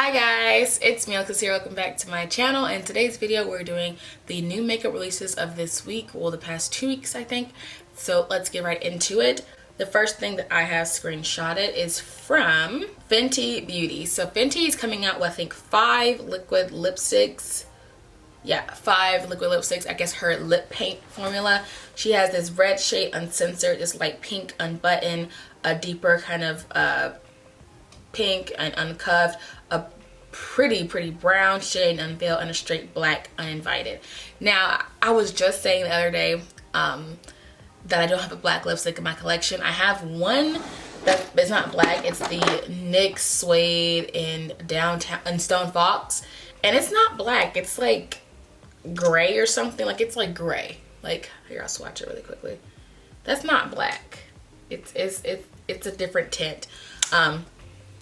Hi guys, it's me Alexis here. Welcome back to my channel. In today's video we're doing the new makeup releases of this week, well the past 2 weeks I think. So let's get right into it. The first thing that I have screenshotted is from Fenty Beauty. So Fenty is coming out with I think 5 liquid lipsticks. Yeah, 5 liquid lipsticks. I guess her lip paint formula. She has this red shade uncensored, this light pink unbuttoned, a deeper kind of pink and uncuffed, a pretty brown shade unveiled, and a straight black uninvited. Now I was just saying the other day that I don't have a black lipstick in my collection. I have one that is not black. It's the NYX Suede in Downtown and Stone Fox, and it's not black. It's like gray or something. Like it's like gray. Like here, I'll swatch it really quickly. That's not black. It's a different tint.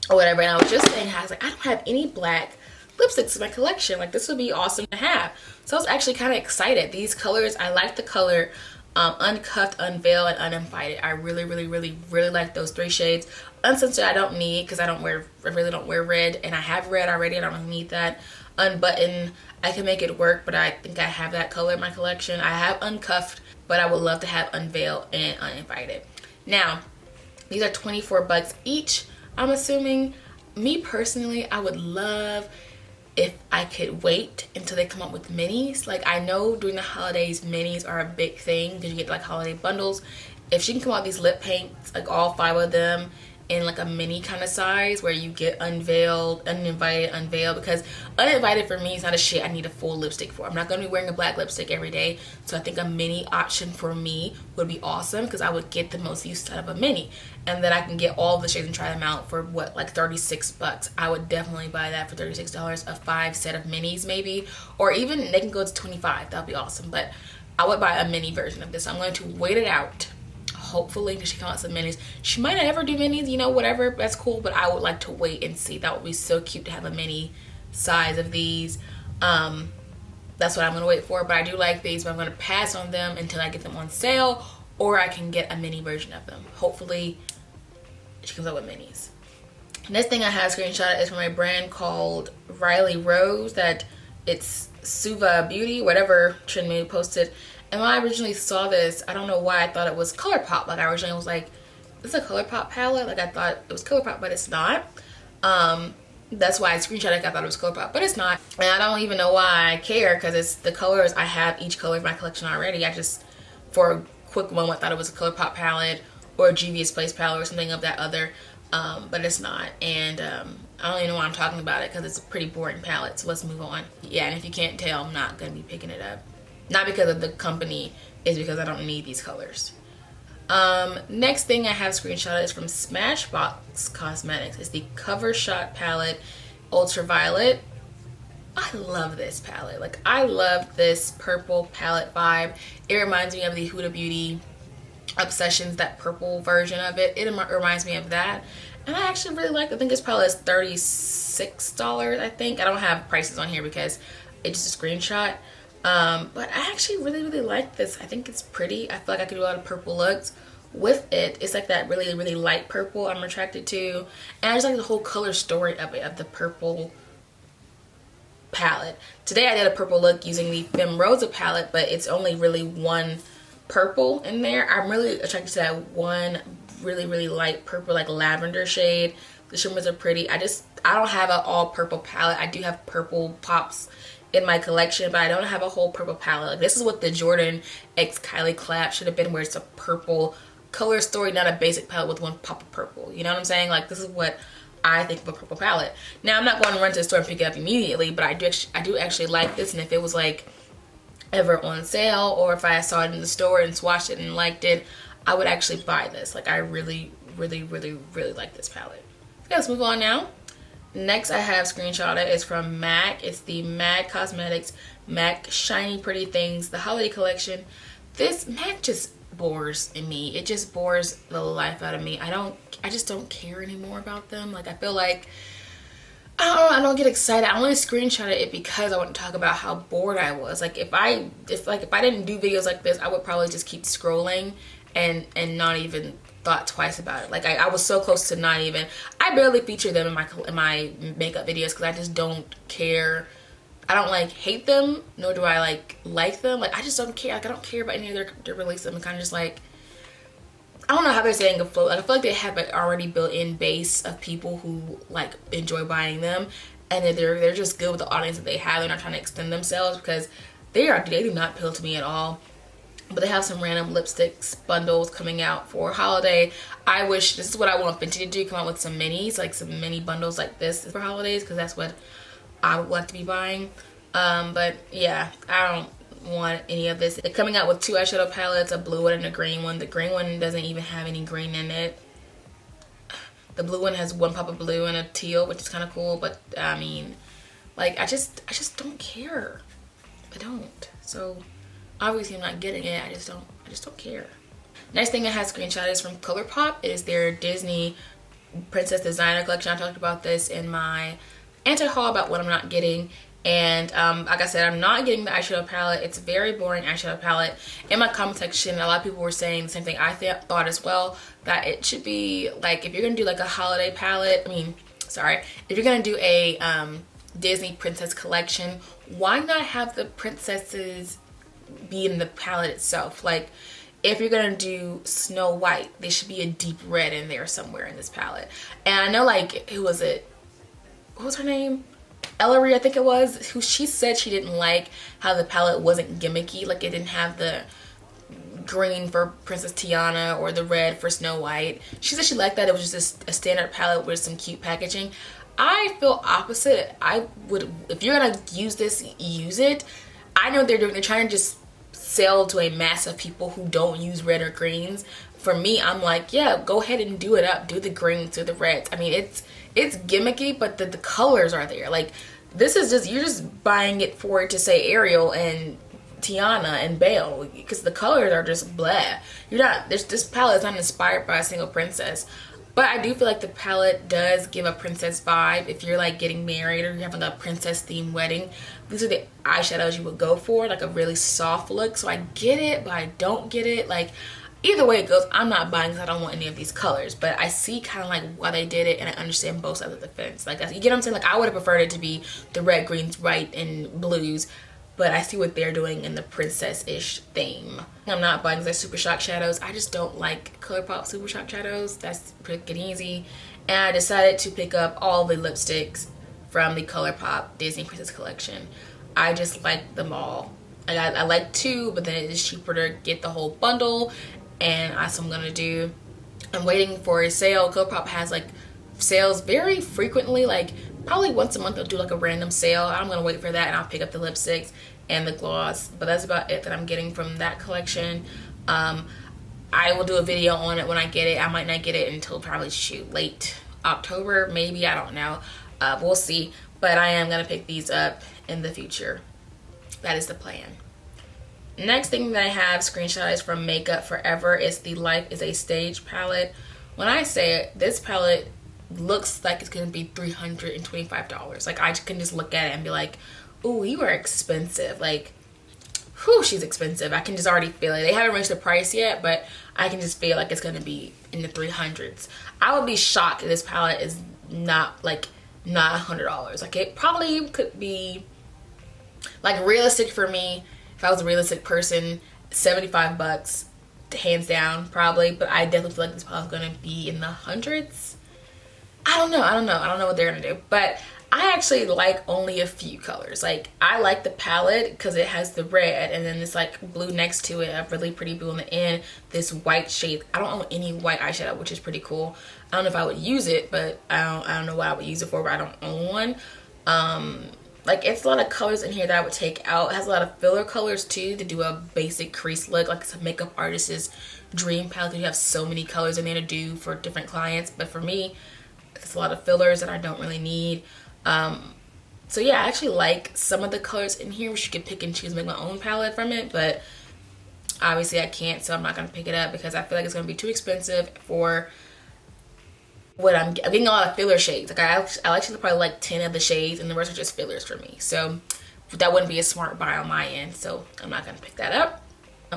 Or whatever. And I was just saying, I was like, I don't have any black lipsticks in my collection. Like this would be awesome to have. So I was actually kind of excited. These colors, I like the color uncuffed, unveiled, and uninvited. I really like those 3 shades. Uncensored I don't need because I really don't wear red, and I have red already. I don't need that. Unbuttoned, I can make it work, but I think I have that color in my collection. I have uncuffed, but I would love to have unveiled and uninvited. Now these are 24 bucks each. I'm assuming. Me personally, I would love if I could wait until they come up with minis. Like I know during the holidays minis are a big thing because you get like holiday bundles. If she can come out with these lip paints, like all 5 of them in like a mini kind of size where you get unveiled, uninvited, unveiled, because uninvited for me is not a shit I need a full lipstick for. I'm not going to be wearing a black lipstick every day, so I think a mini option for me would be awesome because I would get the most use out of a mini, and then I can get all the shades and try them out for what, like 36 bucks. I would definitely buy that for $36, a 5 set of minis maybe, or even they can go to 25. That would be awesome, but I would buy a mini version of this. I'm going to wait it out. Hopefully she comes out some minis. She might not ever do minis, you know, whatever, that's cool, but I would like to wait and see. That would be so cute to have a mini size of these. That's what I'm gonna wait for, but I do like these, but I'm gonna pass on them until I get them on sale, or I can get a mini version of them. Hopefully she comes out with minis. Next thing I have screenshot is from a brand called Riley Rose, that it's Suva Beauty, whatever Trend Made posted. And when I originally saw this, I don't know why I thought it was ColourPop. Like I originally was like, this is a ColourPop palette? Like I thought it was ColourPop, but it's not. That's why I screenshot it. I thought it was ColourPop, but it's not. And I don't even know why I care, because it's the colors. I have each color in my collection already. I just, for a quick moment, thought it was a ColourPop palette or a Juvia's Place palette or something of that other. But it's not. And I don't even know why I'm talking about it, because it's a pretty boring palette. So let's move on. Yeah, and if you can't tell, I'm not going to be picking it up. Not because of the company, it's because I don't need these colors. Next thing I have screenshot is from Smashbox Cosmetics. It's the Cover Shot palette, Ultraviolet. I love this palette. Like I love this purple palette vibe. It reminds me of the Huda Beauty Obsessions, that purple version of it. It reminds me of that. And I actually really like it. I think this palette is $36, I think. I don't have prices on here because it's just a screenshot. But I actually really like this. I think it's pretty. I feel like I could do a lot of purple looks with it. It's like that really light purple I'm attracted to. And I just like the whole color story of it, of the purple palette. Today I did a purple look using the Femme Rosa palette, but it's only really one purple in there. I'm really attracted to that one really light purple, like lavender shade. The shimmers are pretty. I don't have an all purple palette. I do have purple pops in my collection, but I don't have a whole purple palette. Like this is what the Jordan X Kylie collab should have been, where it's a purple color story, not a basic palette with one pop of purple. You know what I'm saying? Like this is what I think of a purple palette. Now I'm not going to run to the store and pick it up immediately, but I do actually like this, and if it was like ever on sale, or if I saw it in the store and swatched it and liked it, I would actually buy this. Like I really like this palette. Okay, let's move on now. Next I have screenshotted is from MAC. It's the MAC Cosmetics MAC Shiny Pretty Things, the holiday collection. This MAC just bores me. It just bores the life out of me. I just don't care anymore about them. Like I feel like I don't get excited. I only screenshotted it because I want to talk about how bored I was. Like if I didn't do videos like this, I would probably just keep scrolling and not even thought twice about it. Like I was so close to not even, I barely feature them in my makeup videos because I just don't care. I don't like hate them, nor do I like them. Like I just don't care. Like I don't care about any of their releases. I'm kind of just like, I don't know how they're saying afloat. Like I feel like they have an already built-in base of people who like enjoy buying them, and they're just good with the audience that they have. They're not trying to extend themselves because they do not appeal to me at all. But they have some random lipsticks bundles coming out for holiday. I wish, this is what I want Fenty to do, come out with some minis, like some mini bundles like this for holidays, because that's what I would like to be buying. But yeah, I don't want any of this. They're coming out with 2 eyeshadow palettes, a blue one and a green one. The green one doesn't even have any green in it. The blue one has 1 pop of blue and a teal, which is kind of cool, but I mean, like I just don't care. I don't. So obviously I'm not getting it. I just don't care. Next thing I have screenshot is from ColourPop. It is their Disney Princess Designer Collection. I talked about this in my anti-haul about what I'm not getting. And like I said, I'm not getting the eyeshadow palette. It's a very boring eyeshadow palette. In my comment section, a lot of people were saying the same thing I thought as well, that it should be like, if you're gonna do like a holiday palette, if you're gonna do a Disney Princess Collection, why not have the princesses be in the palette itself? Like if you're gonna do Snow White, there should be a deep red in there somewhere in this palette. And I know, like, who was it? What was her name? Ellery, I think it was, who she said she didn't like how the palette wasn't gimmicky. Like it didn't have the green for Princess Tiana or the red for Snow White. She said she liked that it was just a standard palette with some cute packaging. I feel opposite. I would, if you're gonna use this, use it. I know what they're doing. They're trying to just sell to a mass of people who don't use red or greens. For me, I'm like, yeah, go ahead and do it up. Do the greens, do the reds. I mean, it's gimmicky, but the colors are there. Like this is just, you're just buying it for it to say Ariel and Tiana and Belle, because the colors are just blah. You're not, this palette is not inspired by a single princess. But I do feel like the palette does give a princess vibe. If you're like getting married or you're having a princess themed wedding, these are the eyeshadows you would go for, like a really soft look. So I get it, but I don't get it. Like either way it goes, I'm not buying because I don't want any of these colors. But I see kind of like why they did it, and I understand both sides of the fence. Like, you get what I'm saying? Like I would have preferred it to be the red, greens, white, and blues. But I see what they're doing in the princess-ish theme. I'm not buying the Super Shock shadows. I just don't like ColourPop Super Shock shadows. That's quick and easy. And I decided to pick up all the lipsticks from the ColourPop Disney Princess Collection. I just like them all. I like 2, but then it is cheaper to get the whole bundle. And that's what I'm gonna do. I'm waiting for a sale. ColourPop has like sales very frequently, like probably once a month they'll do like a random sale. I'm gonna wait for that and I'll pick up the lipsticks and the gloss, but that's about it that I'm getting from that collection. I will do a video on it when I get it. I might not get it until probably late October, maybe, I don't know. We'll see, but I am gonna pick these up in the future. That is the plan. Next thing that I have screenshot is from Makeup Forever. It's the Life is a Stage palette. When I say it, this palette looks like it's gonna be $325. Like I can just look at it and be like, oh, you are expensive. Like, whew, she's expensive. I can just already feel it. They haven't reached the price yet, but I can just feel like it's gonna be in the 300s. I would be shocked if this palette is not $100. Like it probably could be like realistic for me. If I was a realistic person, $75, hands down, probably. But I definitely feel like this palette is gonna be in the hundreds. I don't know what they're gonna do, but I actually like only a few colors. Like I like the palette because it has the red and then this like blue next to it, a really pretty blue on the end, this white shade. I don't own any white eyeshadow, which is pretty cool. I don't know if I would use it, but I don't know what I would use it for, but I don't own one. Like it's a lot of colors in here that I would take out. It has a lot of filler colors too to do a basic crease look. Like it's a makeup artist's dream palette because you have so many colors in there to do for different clients. But for me, it's a lot of fillers that I don't really need. So yeah, I actually like some of the colors in here, which you could pick and choose, make my own palette from it, but obviously I can't, so I'm not gonna pick it up because I feel like it's gonna be too expensive for what I'm getting. A lot of filler shades. Like I actually probably like 10 of the shades and the rest are just fillers for me, so that wouldn't be a smart buy on my end, so I'm not gonna pick that up.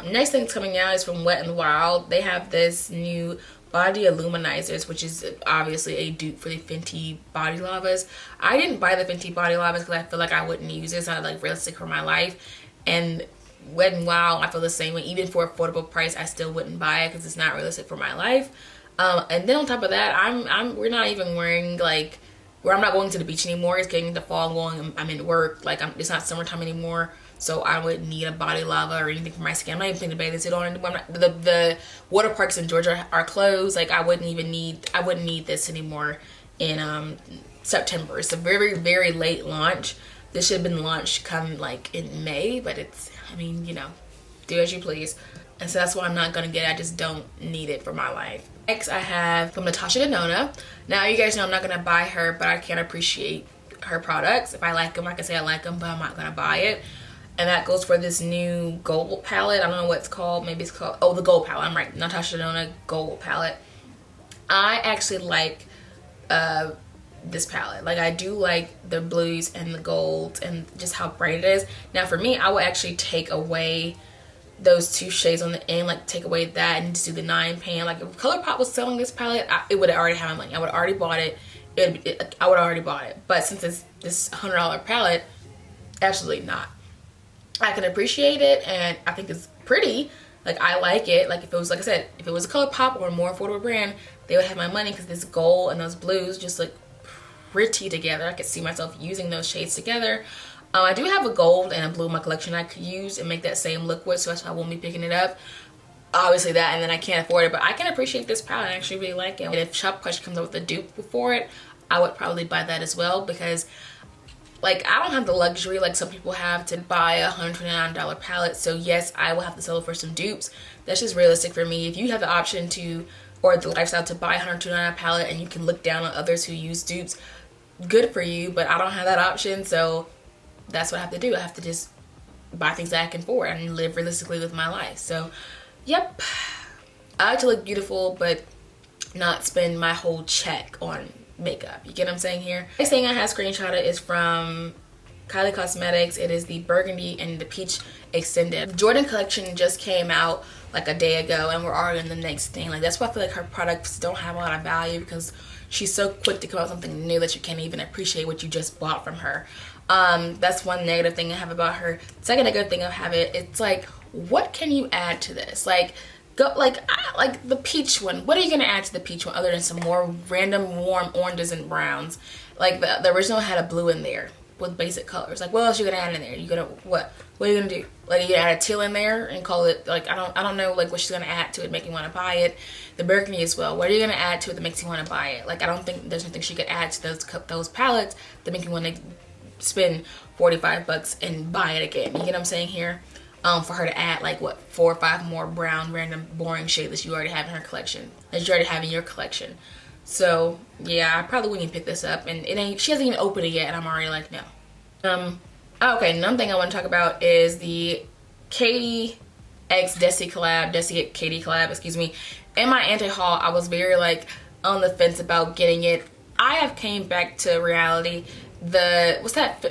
Next thing that's coming out is from Wet n Wild. They have this new body illuminizers, which is obviously a dupe for the Fenty body lavas. I didn't buy the Fenty body lavas because I feel like I wouldn't use it. It's not like realistic for my life. And Wet n Wild, I feel the same way. Even for affordable price, I still wouldn't buy it because it's not realistic for my life. And then on top of that, we're not even wearing like, where I'm not going to the beach anymore. It's getting into fall going. I'm in work. Like it's not summertime anymore. So I wouldn't need a body lava or anything for my skin. I'm not even thinking of bathing suit on. The water parks in Georgia are closed. Like I wouldn't need this anymore in September. It's a very, very late launch. This should have been launched come like in May, but it's, I mean, you know, do as you please. And so that's why I'm not gonna get it. I just don't need it for my life. Next I have from Atashi. Now you guys know I'm not gonna buy her, but I can appreciate her products. If I like them, I can say I like them, but I'm not gonna buy it. And that goes for this new gold palette. I don't know what it's called. Maybe it's called, oh, the gold palette. I'm right, Natasha gold palette. I actually like this palette. Like I do like the blues and the golds and just how bright it is. Now for me, I would actually take away those two shades on the end, like take away that and just do the 9 pan. Like if ColourPop was selling this palette, it would have already had my money. I would have already bought it. I would have already bought it. But since it's this $100 palette, absolutely not. I can appreciate it and I think it's pretty. Like I like it. Like if it was, like I said, if it was a ColourPop or a more affordable brand, they would have my money because this gold and those blues just look pretty together. I could see myself using those shades together. I do have a gold and a blue in my collection I could use and make that same look with, so that's why I won't be picking it up. Obviously that, and then I can't afford it, but I can appreciate this palette. I actually really like it. And if Shopify comes up with a dupe for it, I would probably buy that as well, because like I don't have the luxury like some people have to buy a $129 palette. So yes, I will have to settle for some dupes. That's just realistic for me. If you have the option to, or the lifestyle to buy a $129 palette and you can look down on others who use dupes, good for you, but I don't have that option, so that's what I have to do. I have to just buy things that I can afford and live realistically with my life. So yep, I like to look beautiful but not spend my whole check on makeup. You get what I'm saying here? Next thing I have screenshotted is from Kylie Cosmetics. It is the burgundy and the peach extended. The Jordan collection just came out like a day ago and we're already in the next thing. Like that's why I feel like her products don't have a lot of value, because she's so quick to come out with something new that you can't even appreciate what you just bought from her. That's one negative thing I have about her. Second negative thing I have it's like, what can you add to this? Like go like the peach one. What are you gonna add to the peach one other than some more random warm oranges and browns? Like the original had a blue in there with basic colors. Like what else are you gonna add in there? You gonna what are you gonna do? Like you gonna add a teal in there and call it like I don't know like what she's gonna add to it make you want to buy it. The burgundy as well. What are you gonna add to it that makes you want to buy it? Like I don't think there's anything she could add to those palettes that make you want to spend $45 and buy it again. You get what I'm saying here? For her to add like what 4 or 5 more brown random boring shades that you already have in her collection, that you already have in your collection. So yeah, I probably wouldn't pick this up, and she hasn't even opened it yet and I'm already like no. Okay, another thing I want to talk about is the Katie X Desi Katie collab, excuse me. In my anti-haul, I was very like on the fence about getting it. I have came back to reality. What's that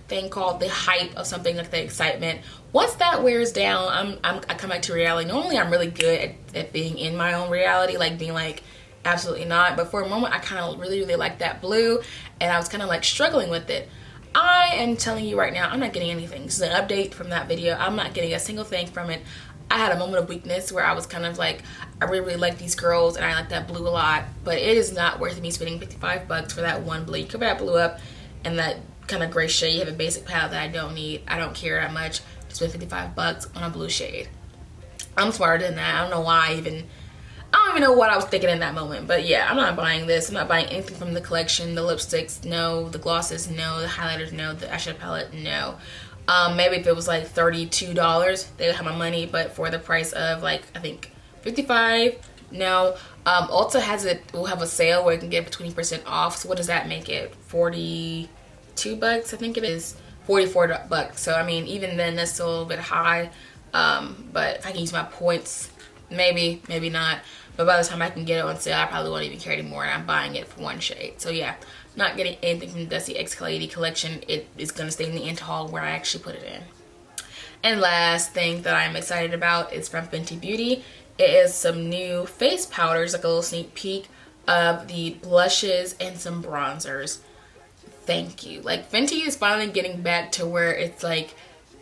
thing called, the hype of something, like the excitement. Once that wears down, I come back to reality. Normally I'm really good at being in my own reality, like being like absolutely not, but for a moment I kind of really liked that blue and I was kind of like struggling with it. I am telling you right now, I'm not getting anything. This is an update from that video. I'm not getting a single thing from it. I had a moment of weakness where I was kind of like, I really like these girls and I like that blue a lot, but it is not worth me spending $55 for that one blue. You cover that blue up and that kind of gray shade. You have a basic palette that I don't need. I don't care that much to spend $55 on a blue shade. I'm smarter than that. I don't know why I don't even know what I was thinking in that moment, but yeah, I'm not buying this. I'm not buying anything from the collection. The lipsticks, no. The glosses, no. The highlighters, no. The eyeshadow palette, no. Maybe if it was like $32, they would have my money, but for the price of like, I think $55, no. Ulta will have a sale where you can get 20% off. So what does that make it? $42, I think it is. $44. So I mean, even then that's still a little bit high. But if I can use my points, maybe not. But by the time I can get it on sale, I probably won't even care anymore, and I'm buying it for one shade. So yeah, not getting anything from the XKE Collection. It is going to stay in the end haul where I actually put it in. And last thing that I'm excited about is from Fenty Beauty. it is some new face powders, like a little sneak peek of the blushes and some bronzers. Thank you. Like, Fenty is finally getting back to where it's like,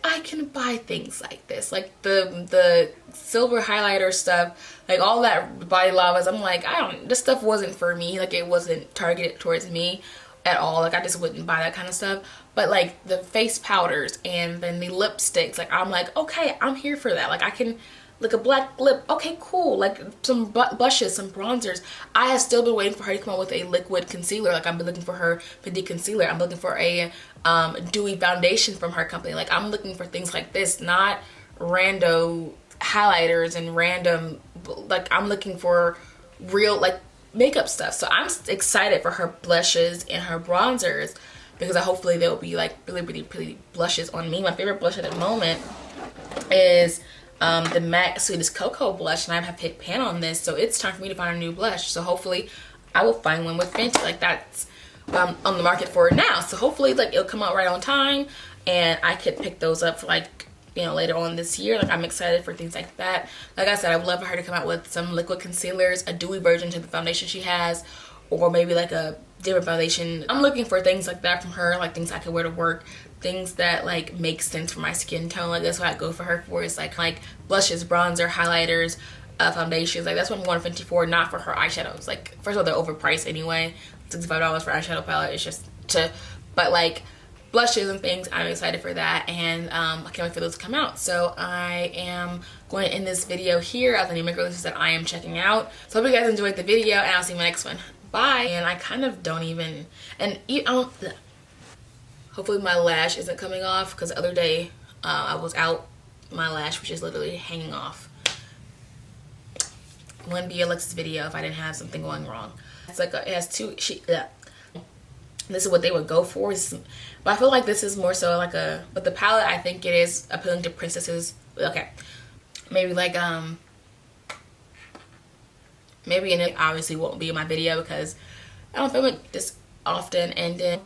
I can buy things like this. Like the silver highlighter stuff, like all that body lavas, I'm like, this stuff wasn't for me. Like, it wasn't targeted towards me at all. Like, I just wouldn't buy that kind of stuff. But like the face powders and then the lipsticks, like, I'm like, okay, I'm here for that. Like, I can, like a black lip, okay, cool. Like some blushes, some bronzers. I have still been waiting for her to come out with a liquid concealer. Like, I've been looking for her Fenty concealer. I'm looking for a dewy foundation from her company. Like, I'm looking for things like this, not rando highlighters and random, like, I'm looking for real, like, makeup stuff. So I'm excited for her blushes and her bronzers, because hopefully they'll be like really, really pretty blushes on me. My favorite blush at the moment is the MAC Sweetest Cocoa blush, and I have picked pan on this, so it's time for me to find a new blush. So hopefully I will find one with Fenty. Like, that's on the market for now, so hopefully, like, it'll come out right on time and I could pick those up for, like, you know, later on this year. Like, I'm excited for things like that. Like I said, I would love for her to come out with some liquid concealers, a dewy version to the foundation she has, or maybe like a different foundation. I'm looking for things like that from her, like things I could wear to work, things that like make sense for my skin tone. Like, that's what I go for her for, is like blushes, bronzer, highlighters, foundations. Like, that's what I'm going Fenty for, not for her eyeshadows. Like, first of all, they're overpriced anyway. $65 for eyeshadow palette. It's just but like blushes and things, I'm excited for that, and I can't wait for those to come out. So I am going to end this video here of the new makeup releases that I am checking out. So hope you guys enjoyed the video, and I'll see you in my next one. Bye. And I kind of don't even, and hopefully my lash isn't coming off, because the other day I was out, my lash was just literally hanging off. Wouldn't be Alexis video if I didn't have something going wrong. It's like it has two, this is what they would go for, but I feel like this is more so like but the palette, I think it is appealing to princesses. Okay, maybe like maybe, and it obviously won't be in my video because I don't film it this often. And then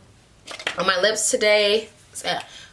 on my lips today,